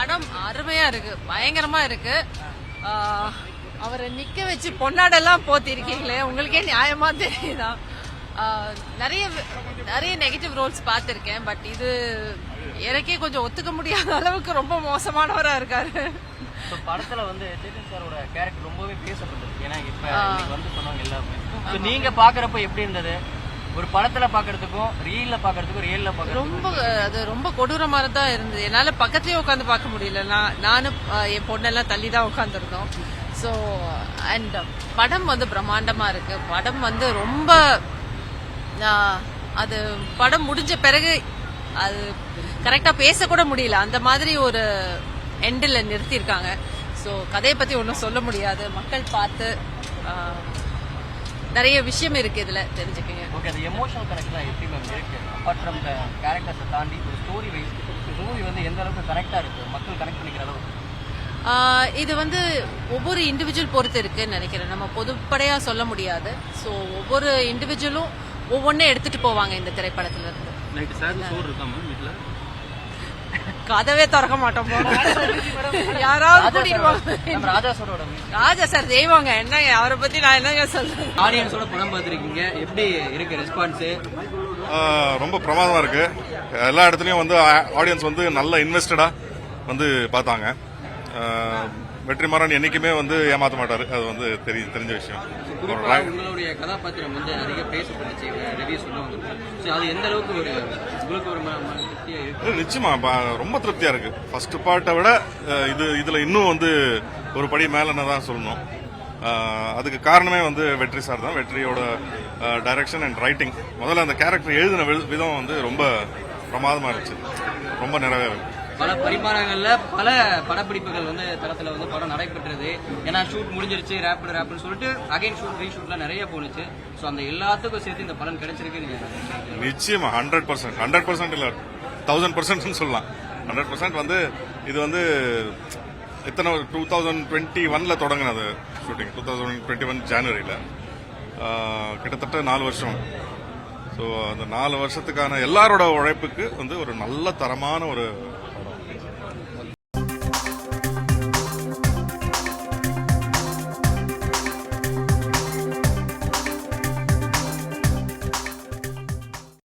படம் அருமையா இருக்கு, பயங்கரமா இருக்கு. அவரை நிக்க வச்சு பொன்னாடெல்லாம் போத்திருக்கீங்களே, உங்களுக்கே நியாயமா தெரியுதா? நிறைய நிறைய நெகட்டிவ் ரோல்ஸ் பார்த்திருக்கேன், பட் இது எனக்கே கொஞ்சம் ஒத்துக்க முடியாத அளவுக்கு ரொம்ப மோசமானவரா இருக்காரு. படத்துல வந்து சேத்தன் சாரோட கேரக்டர் ரொம்பவே பேசப்பட்டிருக்கு. ஏன்னா இப்ப வந்து சொன்னவங்க எல்லாமே நீங்க பாக்குறப்ப எப்படி இருந்தது? ஒரு படத்துல பாக்குறதுக்கும் ரியல்ல பாக்குறதுக்கும் அது ரொம்ப கொடூரமா தான் இருந்தது. என்னால பக்கத்துலயே உட்காந்து பார்க்க முடியல. நானும் என் பொண்ணெல்லாம் தள்ளி தான் உட்காந்துருந்தோம். ஸோ அண்ட் படம் வந்து பிரம்மாண்டமா இருக்கு. படம் வந்து ரொம்ப அது படம் முடிஞ்ச பிறகு அது கரெக்டா பேசக்கூட முடியல, அந்த மாதிரி ஒரு எண்டில் நிறுத்தியிருக்காங்க. ஸோ கதையை பத்தி ஒன்றும் சொல்ல முடியாது. மக்கள் பார்த்து நிறைய விஷயம் இருக்கு இதுல தெரிஞ்சுக்கங்க. ஓகே, அந்த எமோஷனல் கனெக்ட்லாம் எப்படி மேம் இருக்கு? அப்பார்ட் ஃப்ரம் த கேரக்டர்ஸை தாண்டி ஒரு ஸ்டோரி வைஸ் மூவி வந்து எந்த அளவுக்கு கரெக்டா இருக்கு, மக்கள் கனெக்ட் பண்ணிக்கிற அளவுக்கு? இது வந்து ஒவ்வொரு இண்டிவிஜுவல் பொறுத்து இருக்குன்னு நினைக்கிறேன். நம்ம பொதுப்படையா சொல்ல முடியாது. ஸோ ஒவ்வொரு இண்டிவிஜுவலும் ஒவ்வொன்னே எடுத்துட்டு போவாங்க இந்த திரைப்படத்துல இருந்து. கதவே திறக்க மாட்டோம், யாராவது ராஜா சார் தெய்வாங்க. என்னங்க அவரை பத்தி நான் என்னங்க சொல்றேன்? ஆடியன்ஸோட படம் பார்த்திருக்கீங்க, எப்படி இருக்கு ரெஸ்பான்ஸ்? ரொம்ப பிரமாதமா இருக்கு. எல்லா இடத்துலயும் வந்து ஆடியன்ஸ் வந்து நல்ல இன்வெஸ்டடா வந்து பார்த்தாங்க. வெற்றிமாறன் என்னைக்குமே வந்து ஏமாத்த மாட்டாரு, அது வந்து தெரிஞ்ச விஷயம். உங்களுடைய கதாபாத்திரம் வந்து நிறைய பேசப்பட்டுச்சு, ரிவ்யூ சொல்லுவாங்க. அது எந்த அளவுக்கு ஒரு நிச்சயமா ரொம்ப திருப்தியா இருக்கு. ஃபர்ஸ்ட் பார்ட்டை விட இதுல இன்னும் வந்து ஒரு படி மேலன்னு தான் சொல்லணும். அதுக்கு காரணமே வந்து வெற்றி சார் தான். வெற்றியோட டைரக்ஷன் அண்ட் ரைட்டிங், முதல்ல அந்த கேரக்டர் எழுதின விதம் வந்து ரொம்ப பிரமாதமா இருந்துச்சு, ரொம்ப நிறைவேறு. பல பரிமாணங்கள்ல பல படப்பிடிப்புகள் வந்து தளத்துல வந்து படம் நடைபெற்றது. ஏன்னா ஷூட் முடிஞ்சிருச்சு, ரேப்னு சொல்லிட்டு அகைன் ஷூட் ரீஷூட்லாம் நிறைய போனுச்சு. ஸோ அந்த எல்லாத்துக்கும் சேர்த்து இந்த படம் கிடைச்சிருக்கு. நிச்சயமா 100% இல்ல 1000% சொல்லலாம். 100% வந்து இது வந்து இத்தனை 2021ல தொடங்கினது ஷூட்டிங், 2021 ஜனவரியில, கிட்டத்தட்ட 4 வருஷம். ஸோ அந்த 4 வருஷத்துக்கான எல்லாரோட உழைப்புக்கு வந்து ஒரு நல்ல தரமான ஒரு